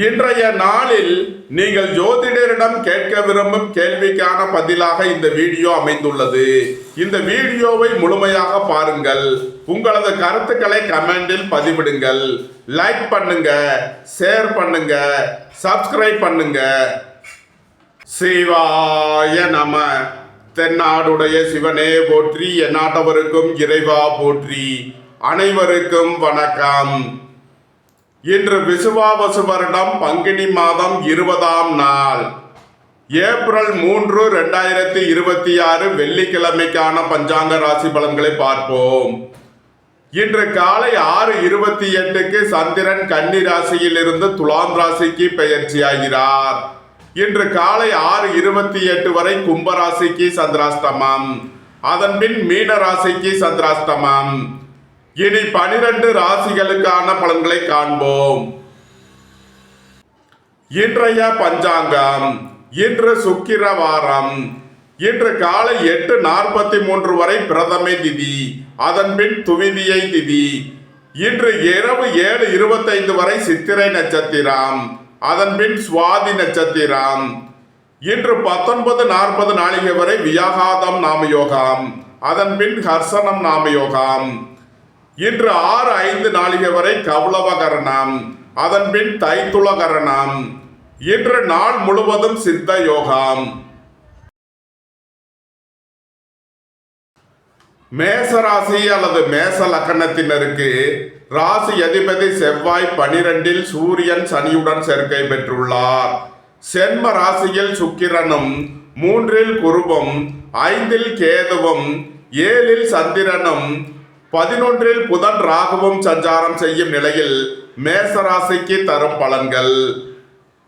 இன்றைய நாளில் நீங்கள் ஜோதிடரிடம் கேட்க விரும்பும் கேள்விக்கான பதிலாக இந்த வீடியோ அமைந்துள்ளது. இந்த வீடியோவை முழுமையாக பாருங்கள். உங்களது கருத்துக்களை கமெண்டில் பதிவிடுங்கள். லைக் பண்ணுங்க, ஷேர் பண்ணுங்க, சப்ஸ்கிரைப் பண்ணுங்க. சிவாய நம. தென்னாடுடைய சிவனே போற்றி, எந்நாட்டவருக்கும் இறைவா போற்றி. அனைவருக்கும் வணக்கம். இன்று விசுவாவசு வருடம் பங்குனி மாதம் 20ஆம் நாள், ஏப்ரல் 3, 2026 வெள்ளிக்கிழமைக்கான பஞ்சாங்க ராசி பலன்களை பார்ப்போம். இன்று காலை 6:28க்கு சந்திரன் கன்னி ராசியில் இருந்து துலாம் ராசிக்கு பெயர்ச்சியாகிறார். இன்று காலை 6:28 வரை கும்பராசிக்கு சந்திராஷ்டமம், அதன் பின் மீன ராசிக்கு சந்திராஷ்டமம். இனி 12 ராசிகளுக்கான பலன்களை காண்போம். இன்றைய பஞ்சாங்கம். இன்று சுக்கிரவாரம். இன்று காலை 8:43 வரை பிரதமை திதி, அதன் பின் துவிதியை திதி. இன்று இரவு 7:25 வரை சித்திரை நட்சத்திரம், அதன் பின் சுவாதி நட்சத்திரம். இன்று 19:40 நாளிகை வரை வியாகாதம் நாமயோகம், அதன் பின் ஹர்சனம் நாமயோகம். இன்று 6:05 நாளிகை வரை கௌளவகரணம், அதன் பின் தைத்துளகரணம். இன்று நாள் முழுவதும் சித்த யோகம். மேசராசி அல்லது மேச லக்கணத்தினருக்கு ராசி அதிபதி செவ்வாய் 12இல் சூரியன் சனியுடன் சேர்க்கை பெற்றுள்ளார். சென்ம ராசியில் சுக்கிரனும், 3இல் குருவும், 5இல் கேதுவும், 7இல் சந்திரனும், 11இல் புதன் ராகுவும் சஞ்சாரம் செய்யும் நிலையில் மேசராசிக்கு தரும் பலன்கள்.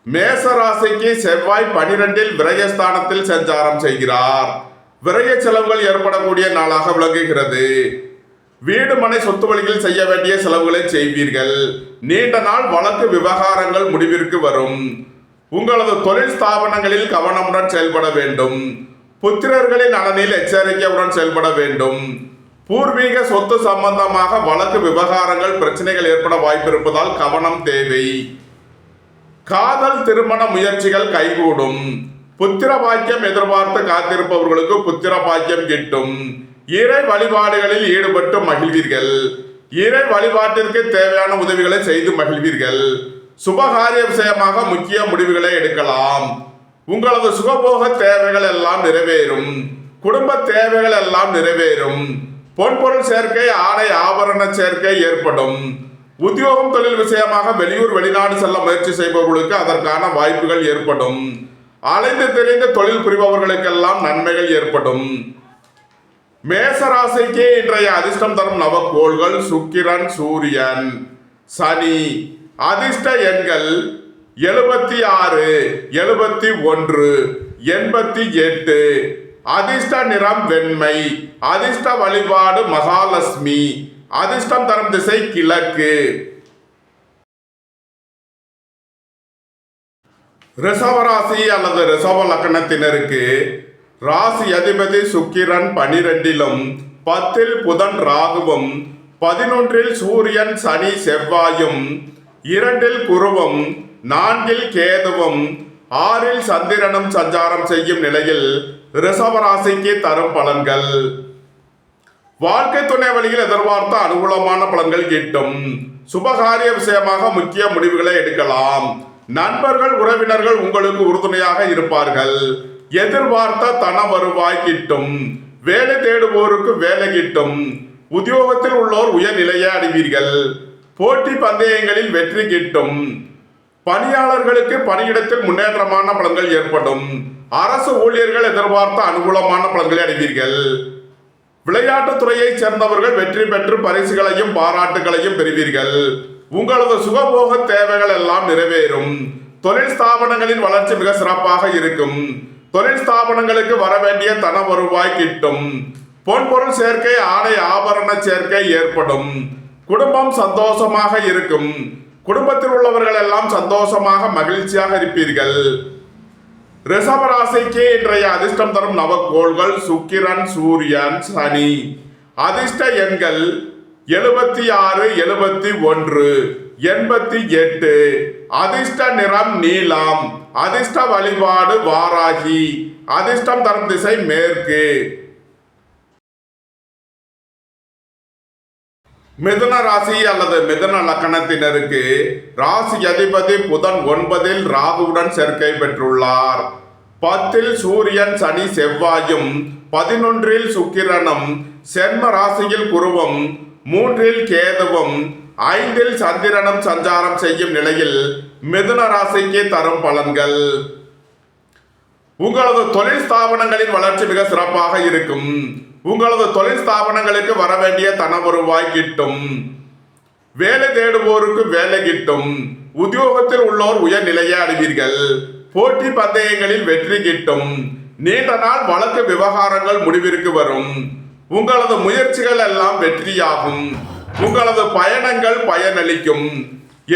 மேசராசிக்கு செவ்வாய் 12இல் விரயஸ்தானத்தில் சஞ்சாரம் செய்கிறார். விரய செலவுகள் ஏற்படக்கூடிய நாளாக விளங்குகிறது. வீடு மனை சொத்து வழியில் செய்ய வேண்டிய செலவுகளை செய்வீர்கள். நீண்ட நாள் வழக்கு விவகாரங்கள் முடிவிற்கு வரும். உங்களது தொழில் ஸ்தாபனங்களில் கவனமுடன் செயல்பட வேண்டும். புத்திரர்களின் நலனில் எச்சரிக்கையுடன் செயல்பட வேண்டும். பூர்வீக சொத்து சம்பந்தமாக வழக்கு விவகாரங்கள் பிரச்சனைகள் ஏற்பட வாய்ப்பிருப்பதால் கவனம் தேவை. காதல் திருமண முயற்சிகள் கைகூடும். புத்திர பாக்கியம் எதிர்பார்த்து காத்திருப்பவர்களுக்கு புத்திர பாக்கியம் கிட்டும். இறை வழிபாடுகளில் ஈடுபட்டு மகிழ்வீர்கள். இறை வழிபாட்டிற்கு தேவையான உதவிகளை செய்து மகிழ்வீர்கள். சுபகாரிய விஷயமாக முக்கிய முடிவுகளை எடுக்கலாம். உங்களது சுகபோக தேவைகள் எல்லாம் நிறைவேறும். குடும்ப தேவைகள் எல்லாம் நிறைவேறும். பொன்பொருள் சேர்க்கை, ஆடை ஆபரண சேர்க்கை ஏற்படும். உத்தியோகம் தொழில் விஷயமாக வெளியூர் வெளிநாடு செல்ல முயற்சி செய்பவர்களுக்கு அதற்கான வாய்ப்புகள் ஏற்படும். அலைந்து தெரிந்த தொழில் புரிபவர்களுக்கெல்லாம் நன்மைகள் ஏற்படும். மேசராசிக்கு இன்றைய அதிர்ஷ்டம் தரும் நவக்கோள்கள் சுக்கிரன், சூரியன், சனி. அதிர்ஷ்ட எண்கள் 76, 71, 88. அதிர்ஷ்ட நிறம் வெண்மை. அதிர்ஷ்ட வழிபாடு மகாலட்சுமி. அதிர்ஷ்டம் தரும் திசை கிழக்கு. ரிஷபராசி அல்லது ரிஷப லக்கணத்தினருக்கு ராசி அதிபதி சுக்கிரன் 12இலும், 10இல் புதன் ராகுவும், 11இல் சூரியன் சனி செவ்வாயும், 2இல் குருவும், 4இல் கேதுவும், 6இல் சந்திரனும் சஞ்சாரம் செய்யும் நிலையில் ரிஷபராசிக்கு தரும் பலன்கள். வாழ்க்கை துணை வழியில் எதிர்பார்த்த அனுகூலமான பலன்கள் கிட்டும். சுபகாரிய விஷயமாக முக்கிய முடிவுகளை எடுக்கலாம். நண்பர்கள், உறவினர்கள் உங்களுக்கு உறுதுணையாக இருப்பார்கள். எதிர்பார்த்த தன வருவாய் கிட்டும். வேலை தேடுவோருக்கு வேலை கிட்டும். உத்தியோகத்தில் உள்ளோர் உயர்நிலையை அடைவீர்கள். போட்டி பந்தயங்களில் வெற்றி கிட்டும். பணியாளர்களுக்கு பணியிடத்தில் முன்னேற்றமான பலன்கள் ஏற்படும். அரசு ஊழியர்கள் எதிர்பார்த்த அனுகூலமான பலன்களை அடைவீர்கள். விளையாட்டுத் துறையைச் சேர்ந்தவர்கள் வெற்றி பெற்று பரிசுகளையும் பாராட்டுகளையும் பெறுவீர்கள். உங்களது சுகபோக தேவைகள் எல்லாம் நிறைவேறும். தொழில் ஸ்தாபனங்களின் வளர்ச்சி மிக சிறப்பாக இருக்கும். தொழில் ஸ்தாபனங்களுக்கு வர வேண்டிய தன வருவாய் கிட்டும். பொன்பொருள் சேர்க்கை, ஆடை ஆபரண சேர்க்கை ஏற்படும். குடும்பம் சந்தோஷமாக இருக்கும். குடும்பத்தில் உள்ளவர்கள் எல்லாம் சந்தோஷமாக மகிழ்ச்சியாக இருப்பீர்கள். ரிஷபராசிக்கு இன்றைய அதிர்ஷ்டம் தரும் நவக்கோள்கள் சுக்கிரன், சூரியன், சனி. அதிர்ஷ்ட எண்கள் 76, 71, 88. அதிர்ஷ்ட நிறம் நீலம். அதிர்ஷ்ட வழிபாடு வாராகி. அதிர்ஷ்டம் தரும் திசை மேற்கு. மிதுன ராசி அல்லது மிதுன லக்கணத்தினருக்கு ராசி அதிபதி புதன் 9 ராகுவுடன் சேர்க்கை பெற்றுள்ளார். 10 சூரியன் சனி செவ்வாயும் 11 சுக்கிரனும் சென்ம ராசியில் குருவும் 3 கேதுவும் 5 சந்திரனும் சஞ்சாரம் செய்யும் நிலையில் மிதுன ராசிக்கு தரும் பலன்கள். உங்களது தொழில் ஸ்தாபனங்களின் வளர்ச்சி மிக சிறப்பாக இருக்கும். உங்களது தொழில் ஸ்தாபனங்களுக்கு வர வேண்டிய தன வருவாய் கிட்டும். வேலை தேடுவோருக்கு வேலை கிட்டும். உத்தியோகத்தில் உள்ளோர் உயர்நிலையை அடைவீர்கள். போட்டி பந்தயங்களில் வெற்றி கிட்டும். நீண்ட நாள் வழக்கு விவகாரங்கள் முடிவிற்கு வரும். உங்களது முயற்சிகள் எல்லாம் வெற்றியாகும். உங்களது பயணங்கள் பயனளிக்கும்.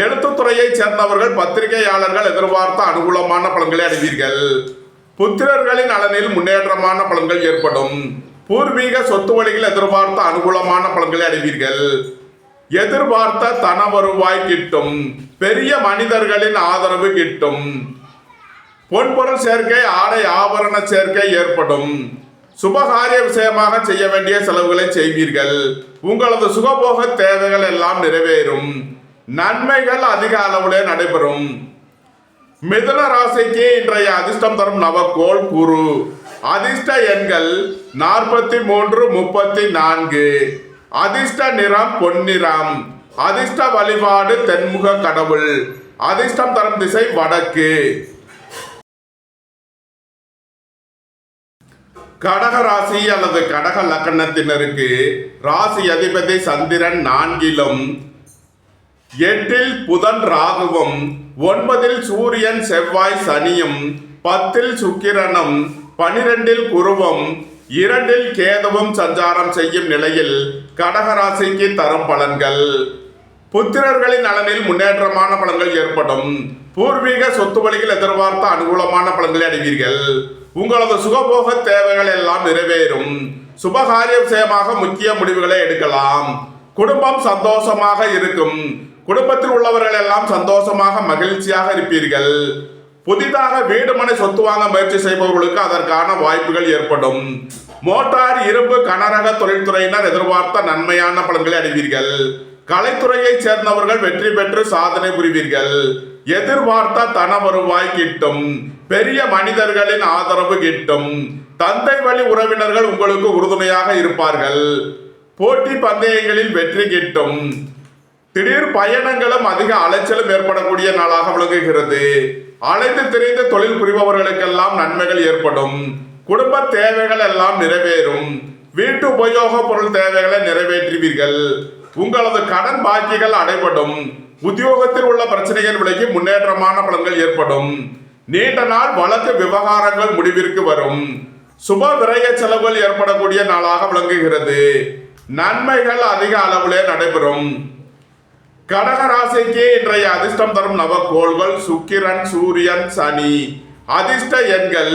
எழுத்துத்துறையை சேர்ந்தவர்கள் பத்திரிகையாளர்கள் எதிர்பார்த்த அனுகூலமான பலன்களை அடைவீர்கள். புத்திரர்களின் நலனில் முன்னேற்றமான பலன்கள் ஏற்படும். பூர்வீக சொத்து வழிகள் எதிர்பார்த்த அனுகூலமான பலன்களை அடைவீர்கள். எதிர்பார்த்த தன வருவாய் கிட்டும். பெரிய மனிதர்களின் ஆதரவு கிட்டும். பொன்பொருள் சேர்க்கை ஆடை ஆபரண சேர்க்கை ஏற்படும். சுபகாரிய விஷயமாக செய்ய வேண்டிய செலவுகளை செய்வீர்கள். உங்களது சுகபோக தேவைகள் எல்லாம் நிறைவேறும். நன்மைகள் அதிக அளவிலே நடைபெறும். மிதுன ராசிக்கு இன்றைய அதிர்ஷ்டம் தரும் நவக்கோள் குரு. அதிர்ஷ்ட எண்கள் 43, 34. அதிர்ஷ்ட நிறம் பொன்னிறம். அதிர்ஷ்ட வழிபாடு தென்முக கடவுள். அதிர்ஷ்டம் தரும் திசை வடக்கு. கடக ராசி அல்லது கடக லக்கணத்தினருக்கு ராசி அதிபதி சந்திரன் 4லும் 8 புதன் ராகுவும் 9 சூரியன் செவ்வாய் சனியும் 10 சுக்கிரனும் 12 குருவும் 2 கேதுவும் சஞ்சாரம் செய்யும் நிலையில் கடகராசிக்கு தரும் பலன்கள். புத்திரர்களின் நலனில் முன்னேற்றமான பலன்கள் ஏற்படும். பூர்வீக சொத்து வழிகள் எதிர்பார்த்த அனுகூலமான பலன்களை அடைவீர்கள். உங்களது சுகபோக தேவைகள் எல்லாம் நிறைவேறும். சுபகாரிய விஷயமாக முக்கிய முடிவுகளை எடுக்கலாம். குடும்பம் சந்தோஷமாக இருக்கும். குடும்பத்தில் உள்ளவர்கள் எல்லாம் சந்தோஷமாக மகிழ்ச்சியாக இருப்பீர்கள். புதிதாக வீடு மனை சொத்து வாங்க முயற்சி செய்பவர்களுக்கு அதற்கான வாய்ப்புகள் ஏற்படும். மோட்டார் இரும்பு கனரக தொழில்துறையினர் எதிர்பார்த்த நன்மையான பலன்களை அடைவீர்கள். கலைத்துறையை சேர்ந்தவர்கள் வெற்றி பெற்று சாதனை புரிவீர்கள். எதிர்பார்த்த தன வருவாய் கிட்டும். பெரிய மனிதர்களின் ஆதரவு கிட்டும். தந்தை வழி உறவினர்கள் உங்களுக்கு உறுதுணையாக இருப்பார்கள். போட்டி பந்தயங்களில் வெற்றி கிட்டும். திடீர் பயணங்களும் அதிக அலைச்சலும் ஏற்படக்கூடிய நாளாக விளங்குகிறது. அலைந்து திரிந்து தொழில் புரிபவர்களுக்கெல்லாம் நன்மைகள் ஏற்படும். குடும்ப தேவைகள் எல்லாம் நிறைவேறும். வீட்டு உபயோக பொருள் தேவைகளை நிறைவேற்றுவீர்கள். உங்களது கடன் பாக்கிகள் அடைபடும். உத்தியோகத்தில் உள்ள பிரச்சனைகள் விலகி முன்னேற்றமான பலன்கள் ஏற்படும். நீண்ட நாள் வழக்கு விவகாரங்கள் முடிவிற்கு வரும். சுப விரய செலவுகள் ஏற்படக்கூடிய நாளாக விளங்குகிறது. நன்மைகள் அதிக அளவிலே நடைபெறும். கடகராசிக்கு இன்றைய அதிர்ஷ்டம் தரும் நவக்கோள்கள் சுக்கிரன் சூரியன் சனி. அதிர்ஷ்ட எண்கள்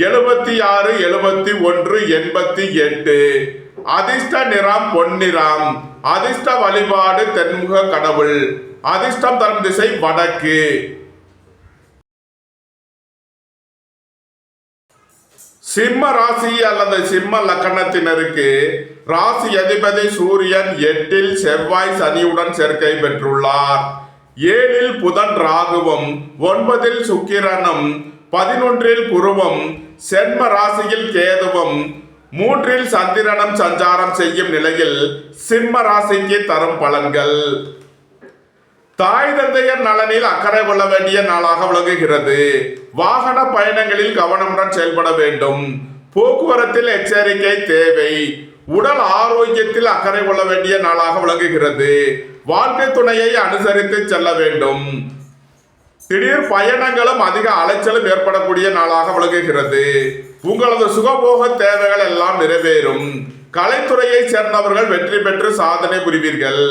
76, 71, 88. அதிர்ஷ்ட நிறம் பொன்னிறம். அதிர்ஷ்ட வழிபாடு தென்முக கடவுள். அதிர்ஷ்டம் தரும் திசை வடக்கு. சிம்ம ராசி அல்லது சிம்ம லக்கணத்தினருக்கு ராசி அதிபதி சூரியன் 8 செவ்வாய் சனியுடன் சேர்க்கை பெற்றுள்ளார். 7 புதன் ராகுவும் 9 சுக்கிரனும் 11 குருவும் சென்ம ராசியில் கேதுவும் 3 சந்திரனும் சஞ்சாரம் செய்யும் நிலையில் சிம்ம ராசிக்கு தரும் பலன்கள். தாய் தந்தையர் நலனில் அக்கறை கொள்ள வேண்டிய நாளாக விளங்குகிறது. வாகன பயணங்களில் கவனமுடன் செயல்பட வேண்டும். போக்குவரத்தில் எச்சரிக்கை தேவை. உடல் ஆரோக்கியத்தில் அக்கறை கொள்ள வேண்டிய நாளாக விளங்குகிறது. வாழ்க்கை துணையை அனுசரித்து செல்ல வேண்டும். திடீர் பயணங்களும் அதிக அலைச்சலும் ஏற்படக்கூடிய நாளாக விளங்குகிறது. உங்களது சுகபோக தேவைகள் எல்லாம் நிறைவேறும். கலைத்துறையை சேர்ந்தவர்கள் வெற்றி பெற்று சாதனை புரிவீர்கள்.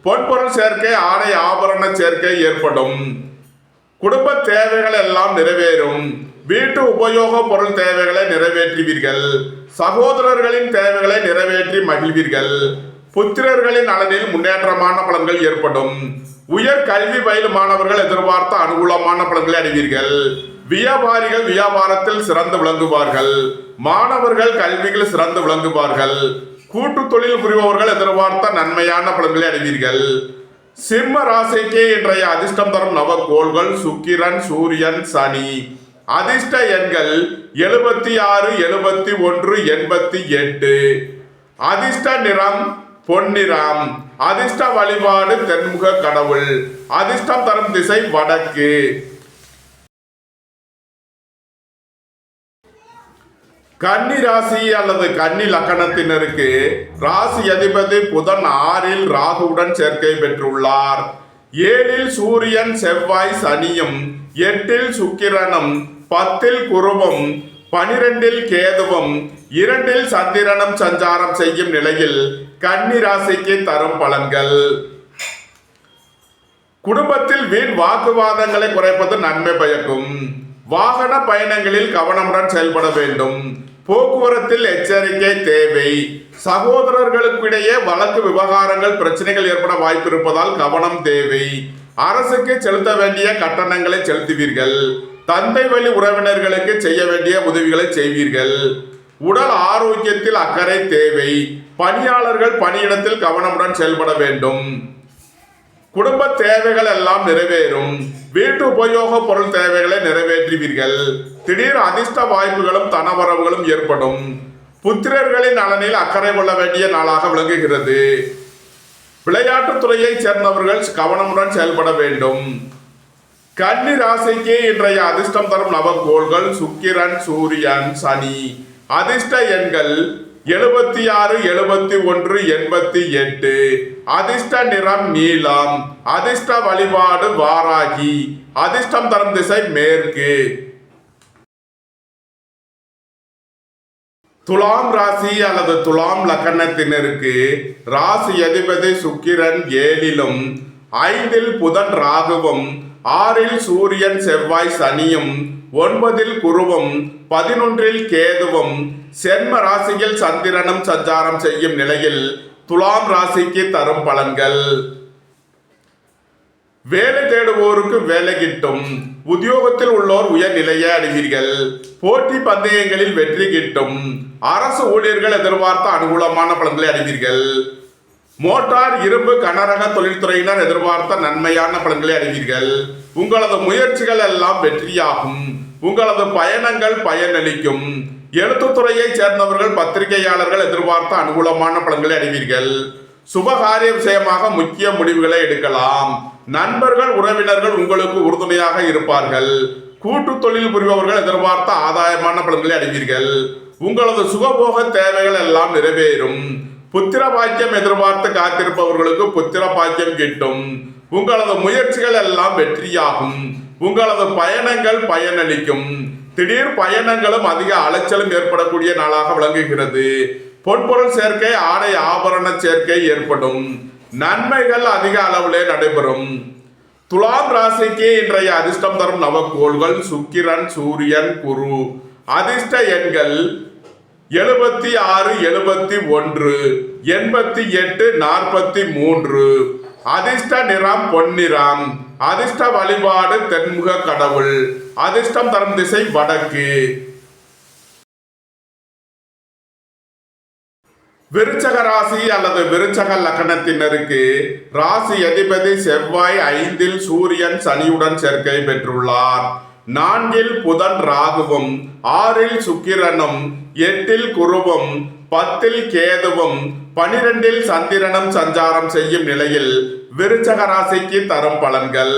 பொன்பொருள் சேர்க்கை ஆடை ஆபரண சேர்க்கை ஏற்படும். குடும்ப தேவைகள் எல்லாம் நிறைவேறும். வீட்டு உபயோக பொருள் தேவைகளை நிறைவேற்றுவீர்கள். சகோதரர்களின் தேவைகளை நிறைவேற்றி மகிழ்வீர்கள். புத்திரர்களின் நலனில் முன்னேற்றமான பலன்கள் ஏற்படும். உயர் கல்வி பயிலும் மாணவர்கள் எதிர்பார்த்த அனுகூலமான பலன்களை அடைவீர்கள். வியாபாரிகள் வியாபாரத்தில் சிறந்து விளங்குவார்கள். மாணவர்கள் கல்வியில் சிறந்து விளங்குவார்கள். கூட்டு தொழில் புரிபவர்கள் எதிர்பார்த்த நன்மையான பலன்களை அடைவீர்கள். சிம்ம ராசிக்கு இன்றைய அதிர்ஷ்டம் தரும் நவகோள்கள் சுக்கிரன், சூரியன், சனி. அதிர்ஷ்ட எண்கள் 76, 71, 88. அதிர்ஷ்ட நிறம் பொன்னிறம். அதிர்ஷ்ட வழிபாடு தென்முக கடவுள். அதிர்ஷ்டம் தரும் திசை வடக்கு. கன்னி ராசி அல்லது கன்னி லக்கணத்தினருக்கு ராசி அதிபதி புதன் 6இல் ராகுவுடன் சேர்க்கை பெற்றுள்ளார். 7இல் சூரியன், செவ்வாய், சனியும், 8இல் சுக்கிரனும், 10இல் குருவும், 12இல் கேதுவும், 2இல் சந்திரனும் சஞ்சாரம் செய்யும் நிலையில் கன்னி ராசிக்கு தரும் பலன்கள். குடும்பத்தில் வீண் வாக்குவாதங்களை குறைப்பது நன்மை பயக்கும். வாகன பயணங்களில் கவனமுடன் செயல்பட வேண்டும். போக்குவரத்தில் எச்சரிக்கை தேவை. சகோதரர்களுக்கிடையே வழக்கு விவகாரங்கள் பிரச்சனைகள் ஏற்பட வாய்ப்பு இருப்பதால் கவனம் தேவை. அரசுக்கு செலுத்த வேண்டிய கட்டணங்களை செலுத்துவீர்கள். தந்தை வழி உறவினர்களுக்கு செய்ய வேண்டிய உதவிகளை செய்வீர்கள். உடல் ஆரோக்கியத்தில் அக்கறை தேவை. பணியாளர்கள் பணியிடத்தில் கவனமுடன் செயல்பட வேண்டும். குடும்ப தேவைகள் எல்லாம் நிறைவேறும். வீட்டு உபயோக பொருள் தேவைகளை நிறைவேற்றுவீர்கள். திடீர் அதிர்ஷ்ட வாய்ப்புகளும் தனவரவுகளும் ஏற்படும். புத்திரர்களின் நலனில் அக்கறை கொள்ள வேண்டிய நாளாக விளங்குகிறது. விளையாட்டுத் துறையை சேர்ந்தவர்கள் கவனமுடன் செயல்பட வேண்டும். கன்னி ராசிக்கு இன்றைய அதிர்ஷ்டம் தரும் நவகோள்கள் சுக்கிரன், சூரியன், சனி. அதிர்ஷ்ட எண்கள் 76, 71, 88. அதிர்ஷ்ட நிறம் நீலம். அதிர்ஷ்ட வழிபாடு வாராகி. அதிர்ஷ்டம் தரும் திசை மேற்கு. துலாம் ராசி அல்லது துலாம் லக்கணத்தினருக்கு ராசி அதிபதி சுக்கிரன் 7இலும், 5இல் புதன் ராகுவும், 6இல் சூரியன், செவ்வாய், சனியும், 9இல் குருவும், 11இல் கேதுவும், சென்ம ராசியில் சந்திரனும் சஞ்சாரம் செய்யும் நிலையில் துலாம் ராசிக்கு தரும் பலன்கள். வேலை தேடுவோருக்கு வேலை கிட்டும். உத்தியோகத்தில் உள்ளோர் உயர் நிலையை அடைவீர்கள். போட்டி பந்தயங்களில் வெற்றி கிட்டும். அரசு ஊழியர்கள் எதிர்பார்த்த அனுகூலமான பலன்களை அடைவீர்கள். மோட்டார், இரும்பு, கனரக தொழில்துறையினர் எதிர்பார்த்த நன்மையான பலன்களை அடைவீர்கள். உங்களது முயற்சிகள் எல்லாம் வெற்றியாகும். உங்களது பயணங்கள் பயனளிக்கும். எழுத்துத்துறையை சேர்ந்தவர்கள் பத்திரிகையாளர்கள் எதிர்பார்த்த அனுகூலமான பலன்களை அடைவீர்கள். சுபகாரிய விஷயமாக முக்கிய முடிவுகளை எடுக்கலாம். நண்பர்கள் உறவினர்கள் உங்களுக்கு உறுதுணையாக இருப்பார்கள். கூட்டு தொழில் புரிபவர்கள் எதிர்பார்த்த ஆதாயமான பலன்களை அடைவீர்கள். உங்களது சுகபோக தேவைகள் எல்லாம் நிறைவேறும். புத்திர பாக்கியம் எதிர்பார்த்து காத்திருப்பவர்களுக்கு புத்திர பாக்கியம் கிட்டும். உங்களது முயற்சிகள் எல்லாம் வெற்றியாகும். உங்களது பயணங்கள் பயனளிக்கும். திடீர் பயணங்களும் அதிக அலைச்சலும் ஏற்படக்கூடிய நாளாக விளங்குகிறது. பொன்பொருள் சேர்க்கை, ஆடை ஆபரண சேர்க்கை ஏற்படும். நன்மைகள் அதிக அளவிலே நடைபெறும். துலாம் ராசிக்கு இன்றைய அதிர்ஷ்டம் தரும் நவகோள்கள் சுக்கிரன், சூரியன், குரு. அதிர்ஷ்ட எண்கள் 76, 71, 88, 43. அதிர்ஷ்ட நிறம் பொன்னிறம். அதிர்ஷ்ட வழிபாடு தென்முக கடவுள். அதிர்ஷ்டம் தரும் திசை வடக்கு. விருச்சக ராசி அல்லது விருச்சக லக்கணத்தினருக்கு ராசி அதிபதி செவ்வாய் 5இல் சூரியன் சனியுடன் சேர்க்கை பெற்றுள்ளார். 4இல் புதன் ராகுவும், 6இல் சுக்கிரனும், 8இல் குருவும், 10இல் கேதுவும், 12இல் சந்திரனும் சஞ்சாரம் செய்யும் நிலையில் விருச்சக ராசிக்கு தரும் பலன்கள்.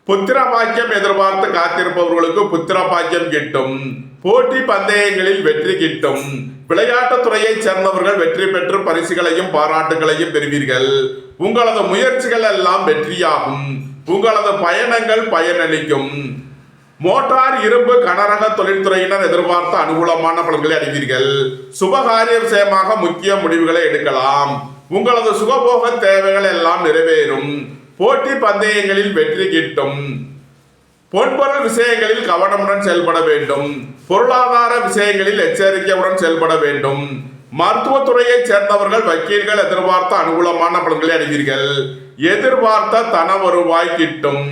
புத்திர பாக்கியம் எதிர்பார்த்து காத்திருப்பவர்களுக்கு புத்திர பாக்கியம் கிட்டும். போட்டி பந்தயங்களில் வெற்றி கிட்டும். விளையாட்டுத் துறையை சேர்ந்தவர்கள் வெற்றி பெற்று பரிசுகளையும் பாராட்டுகளையும் பெறுவீர்கள். உங்களது முயற்சிகள் எல்லாம் வெற்றியாகும். உங்களது பயணங்கள் பயனளிக்கும். மோட்டார், இரும்பு, கனரக தொழில்துறையினர் எதிர்பார்த்த அனுகூலமான பலன்களை அடைவீர்கள். சுபகாரிய விஷயமாக முக்கிய முடிவுகளை எடுக்கலாம். உங்களது சுகபோக தேவைகள் எல்லாம் நிறைவேறும். போட்டி பந்தயங்களில் வெற்றி கிட்டும். பொன்பொருள் விஷயங்களில் கவனமுடன் செயல்பட வேண்டும். பொருளாதார விஷயங்களில் எச்சரிக்கையுடன் செயல்பட வேண்டும். மருத்துவத்துறையை சேர்ந்தவர்கள் வக்கீல்கள் எதிர்பார்த்த அனுகூலமான பலன்களை அடைவீர்கள். எதிர்பார்த்த தன வருவாய் கிட்டும்.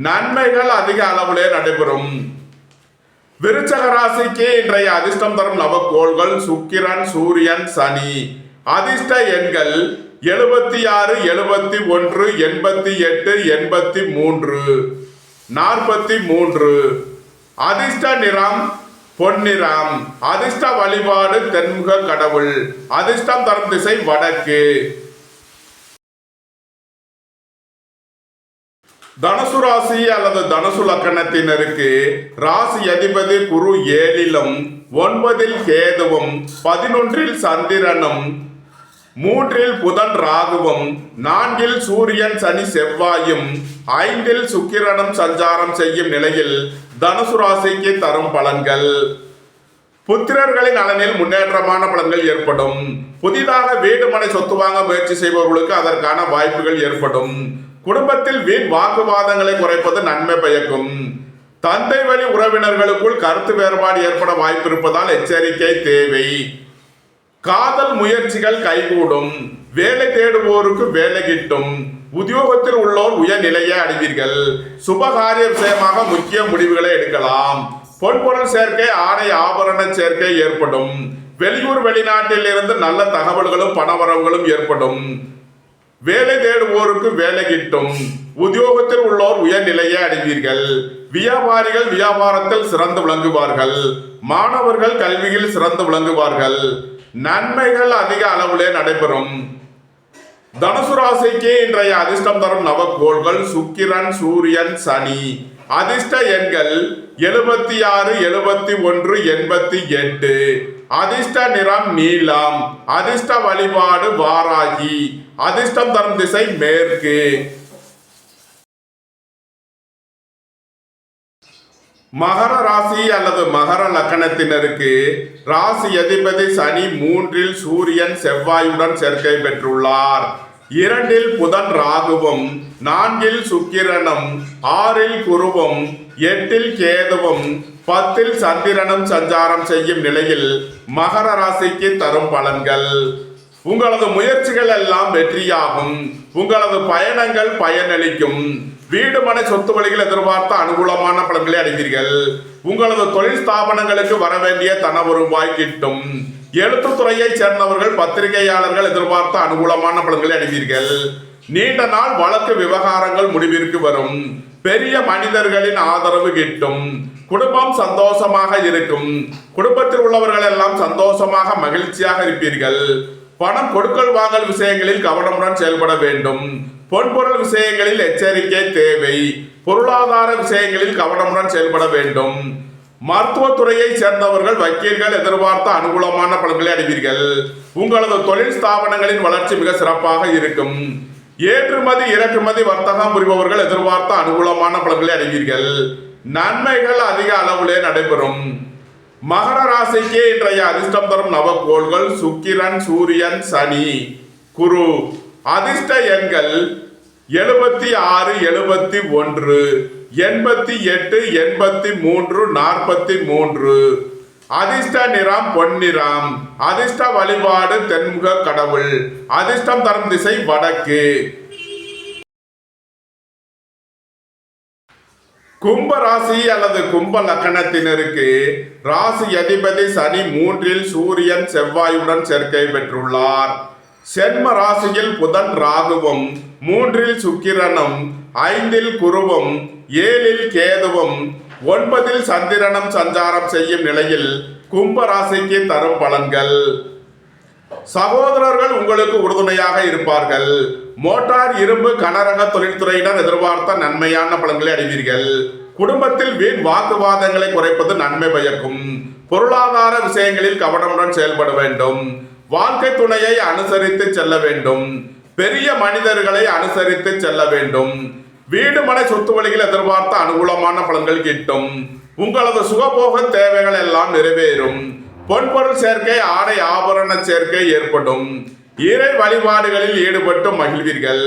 நன்மைகள் அதிக அளவிலே நடைபெறும். விருச்சக ராசிக்கு இன்றைய அதிர்ஷ்டம் தரும் நவக்கோள்கள் சுக்கிரன், சூரியன், சனி. அதிர்ஷ்ட எண்கள் 76, 71, 88, 83, 43. அதிர்ஷ்ட நிறம் பொன்னிறம். அதிர்ஷ்ட வழிபாடு தென்முக கடவுள். அதிர்ஷ்டம் தரும் திசை வடக்கு. தனுசு ராசி அல்லது தனுசு லக்கணத்தினருக்கு ராசி அதிபதி குரு 7லும் 9ல் கேதுவும் 11ல் சந்திரனும் 3ல் புதன் ராகுவும் 4ல் சூரியன் சனி செவ்வாயும் 5ல் சுக்கிரனும் சஞ்சாரம் செய்யும் நிலையில் தனுசு ராசிக்கு தரும் பலன்கள். புத்திரர்களின் நலனில் முன்னேற்றமான பலன்கள் ஏற்படும். புதிதாக வீடு மனை சொத்து வாங்க முயற்சி செய்பவர்களுக்கு அதற்கான வாய்ப்புகள் ஏற்படும். குடும்பத்தில் வீண் வாக்குவாதங்களை குறைப்பது நன்மை பயக்கும். தந்தை வழி உறவினர்களுக்குள் கருத்து வேறுபாடு ஏற்பட வாய்ப்பு இருப்பதால் எச்சரிக்கை தேவை. காதல் முயற்சிகள் கைகூடும். வேலை தேடுவோருக்கு வேலை கிட்டும். உத்தியோகத்தில் உள்ளோர் உயர்நிலையை அடைவீர்கள். சுபகாரிய விஷயமாக முக்கிய முடிவுகளை எடுக்கலாம். பொன்பொருள் சேர்க்கை, ஆடை ஆபரண சேர்க்கை ஏற்படும். வெளியூர் வெளிநாட்டில் இருந்து நல்ல தகவல்களும் பணவரவுகளும் ஏற்படும். வேலை தேடுவோருக்கு வேலை கிட்டும். உத்தியோகத்தில் உள்ளோர் உயர்நிலையை அடைவீர்கள். வியாபாரிகள் வியாபாரத்தில் சிறந்து விளங்குவார்கள். மாணவர்கள் கல்வியில் சிறந்து விளங்குவார்கள். நன்மைகள் அதிக அளவிலே நடைபெறும். தனுசு ராசிக்கு இன்றைய அதிர்ஷ்டம் தரும் நவக்கோள்கள் சுக்கிரன், சூரியன், சனி. அதிர்ஷ்ட எண்கள் 76, 71, 88. அதிர்ஷ்ட நிறம் நீலம். அதிர்ஷ்ட வழிபாடு வாராகி. அதிர்ஷ்டம் தரும் திசை மேற்கு. மகர ராசி அல்லது மகர லக்கணத்தினருக்கு ராசி அதிபதி சனி 3ல் சூரியன் செவ்வாயுடன் சேர்க்கை பெற்றுள்ளார். 2ல் புதன் ராகுவும் 4ல் சுக்கிரனும் 6ல் குருவும் 8ல் கேதுவும் 10ல் சந்திரனும் சஞ்சாரம் செய்யும் நிலையில் மகர ராசிக்கு தரும் பலன்கள். உங்களது முயற்சிகள் எல்லாம் வெற்றியாகும். உங்களது பயணங்கள் பயனளிக்கும். வீடு மனை சொத்து வழிகள் எதிர்பார்த்த அனுகூலமான பலன்களை அடைவீர்கள். உங்களது தொழில் ஸ்தாபனங்களுக்கு வர வேண்டிய தன வருவாய் கிட்டும். எழுத்துத்துறையை சேர்ந்தவர்கள் பத்திரிகையாளர்கள் எதிர்பார்த்த அனுகூலமான பலன்களை அடைவீர்கள். நீண்ட நாள் வழக்கு விவகாரங்கள் முடிவிற்கு வரும். பெரிய மனிதர்களின் ஆதரவு கிட்டும். குடும்பம் சந்தோஷமாக இருக்கும். குடும்பத்தில் உள்ளவர்கள் எல்லாம் சந்தோஷமாக மகிழ்ச்சியாக இருப்பீர்கள். பணம் கொடுக்கல் வாங்கல் விஷயங்களில் கவனமுடன் செயல்பட வேண்டும். பொன்பொருள் விஷயங்களில் எச்சரிக்கை தேவை. பொருளாதார விஷயங்களில் கவனமுடன் செயல்பட வேண்டும். மருத்துவத்துறையை சேர்ந்தவர்கள் வக்கீல்கள் எதிர்பார்த்த அனுகூலமான பலன்களை அடைவீர்கள். உங்களது தொழில் ஸ்தாபனங்களின் வளர்ச்சி மிக சிறப்பாக இருக்கும். ஏற்றுமதி இறக்குமதி வர்த்தகம் புரிபவர்கள் எதிர்பார்த்த அனுகூலமான பலன்களை அடைவீர்கள். நன்மைகள் அதிக அளவிலே நடைபெறும். மகர ராசிக்கு இன்றைய அதிர்ஷ்டம் தரும் நவக்கோள்கள் சுக்கிரன், சூரியன், சனி, குரு. அதிர்ஷ்ட எண்கள் 76, 71, 88, 83, 43. அதிர்ஷ்ட நிறம் பொன்னிறம். அதிர்ஷ்ட வழிபாடு தென்முக கடவுள். அதிர்ஷ்டம் தரும் திசை வடக்கு. கும்ப ராசி அல்லது கும்ப லக்கணத்தினருக்கு ராசி அதிபதி சனி 3ல் சூரியன் செவ்வாயுடன் சேர்க்கை பெற்றுள்ளார். சென்ம ராசியில் புதன் ராகுவும் 3ல் சுக்கிரனும் 5ல் குருவும் 7ல் கேதுவும் 9ல் சந்திரனும் சஞ்சாரம் செய்யும் நிலையில் கும்ப ராசிக்கு தரும் பலன்கள். சகோதரர்கள் உங்களுக்கு உறுதுணையாக இருப்பார்கள். மோட்டார், இரும்பு, கனரக தொழில்துறையினர் எதிர்பார்த்த நன்மையான பலன்களை அடைவீர்கள். குடும்பத்தில் வீண் வாக்குவாதங்களை குறைப்பது நன்மை பயக்கும். பொருளாதார விஷயங்களில் கவனமுடன் செயல்பட வேண்டும். வாழ்க்கை துணையை அனுசரித்து செல்ல வேண்டும். பெரிய மனிதர்களை அனுசரித்து செல்ல வேண்டும். வீடு மனை சொத்து வழிகள் எதிர்பார்த்த அனுகூலமான பலன்கள் கிட்டும். உங்களது சுகபோக தேவைகள் எல்லாம் நிறைவேறும். பொன்பொருள் சேர்க்கை, ஆடை ஆபரண சேர்க்கை ஏற்படும். இறை வழிபாடுகளில் ஈடுபட்டு மகிழ்வீர்கள்.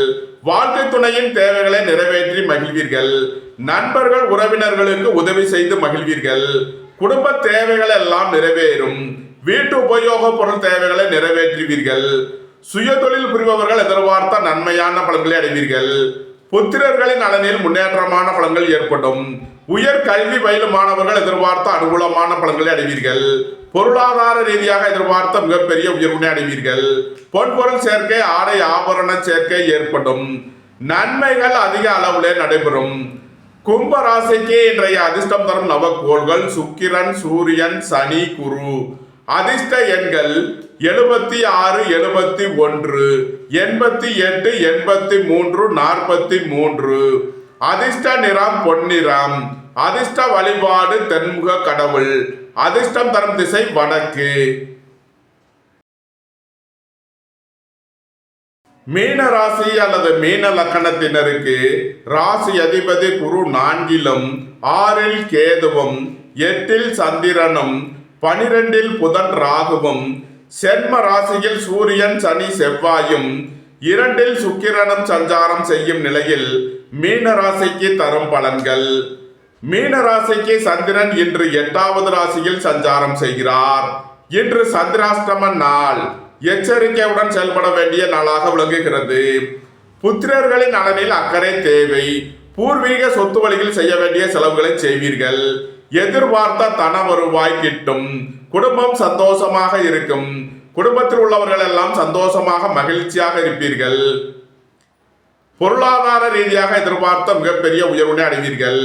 வாழ்க்கை துணையின் தேவைகளை நிறைவேற்றி மகிழ்வீர்கள். நண்பர்கள் உறவினர்களுக்கு உதவி செய்து மகிழ்வீர்கள். குடும்ப தேவைகள் எல்லாம் நிறைவேறும். வீட்டு உபயோக பொருள் தேவைகளை நிறைவேற்றுவீர்கள். சுயதொழில் புரிபவர்கள் எதிர்பார்த்த நன்மையான பலன்களை அடைவீர்கள். புத்திரர்களின் நலனில் முன்னேற்றமான பலன்கள் ஏற்படும். உயர் கல்வி பயிலும் மாணவர்கள் எதிர்பார்த்த அனுகூலமான பலன்களை அடைவீர்கள். பொருளாதார ரீதியாக எதிர்பார்த்த மிகப்பெரிய உயர்வினை அடைவீர்கள். பொன்பொருள் சேர்க்கை, ஆடை ஆபரண சேர்க்கை ஏற்படும். நன்மைகள் அதிக அளவிலே நடைபெறும். கும்ப ராசிக்கு இன்றைய அதிர்ஷ்டம் தரும் நவக்கோள்கள் சுக்கிரன், சூரியன், சனி, குரு. அதிர்ஷ்ட எண்கள் 76, 71, 88, 83, 43. அதிர்ஷ்ட நிறம் பொன்னிறம். அதிர்ஷ்ட வழிபாடு தென்முக கடவுள். அதிர்ஷ்டம் தரும் திசை வடக்கு. மீன ராசி அல்லது மீன லக்கணத்தினருக்கு ராசி அதிபதி குரு 4லும் 6ல் கேதுவும் 8ல் சந்திரனும் 12ல் புதன் ராகுவும் சென்ம ராசியில் சூரியன், சனி, செவ்வாயும் 2ல் சுக்கிரனும் சஞ்சாரம் செய்யும் நிலையில் மீன ராசிக்கு தரும் பலன்கள். மீன ராசிக்கு சந்திரன் இன்று 8வது ராசியில் சஞ்சாரம் செய்கிறார். இன்று சந்திராஷ்டம நாள். எச்சரிக்கையுடன் செயல்பட வேண்டிய நாளாக விளங்குகிறது. புத்திரர்களின் நலனில் அக்கறை தேவை. பூர்வீக சொத்து வழியில் செய்ய வேண்டிய செலவுகளை செய்வீர்கள். எதிர்பார்த்த தன வருவாய் கிட்டும். குடும்பம் சந்தோஷமாக இருக்கும். குடும்பத்தில் உள்ளவர்கள் எல்லாம் சந்தோஷமாக மகிழ்ச்சியாக இருப்பீர்கள். பொருளாதார ரீதியாக எதிர்பார்த்த மிகப்பெரிய உயர்வினை அடைவீர்கள்.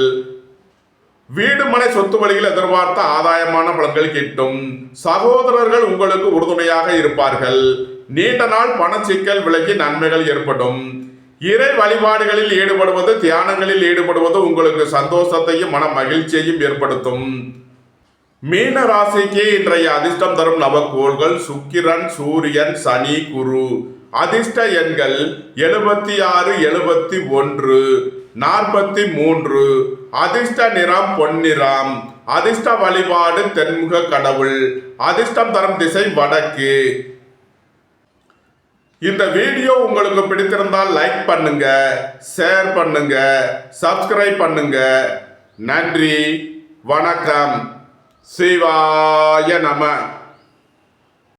வீடு மனை சொத்து வழியில் எதிர்பார்த்த ஆதாயமான பலன்கள் கிட்டும். சகோதரர்கள் உங்களுக்கு உறுதுணையாக இருப்பார்கள். நீண்ட நாள் பண சிக்கல் விலகி நன்மைகள் ஏற்படும். இறை வழிபாடுகளில் ஈடுபடுவது, தியானங்களில் ஈடுபடுவது உங்களுக்கு சந்தோஷத்தையும் மன மகிழ்ச்சியையும் ஏற்படுத்தும். மீன ராசிக்கு இன்றைய அதிர்ஷ்டம் தரும் நவக்கோள்கள் சுக்கிரன், சூரியன், சனி, குரு. அதிர்ஷ்ட எண்கள் 76, 71, 43. அதிர்ஷ்ட நிறம் பொன்னிறம். அதிர்ஷ்ட வழிபாடு தென்முக கடவுள். அதிர்ஷ்டம் தரும் திசை வடக்கு. இந்த வீடியோ உங்களுக்கு பிடித்திருந்தால் லைக் பண்ணுங்க, ஷேர் பண்ணுங்க, சப்ஸ்கிரைப் பண்ணுங்க. நன்றி, வணக்கம். சிவாய நம.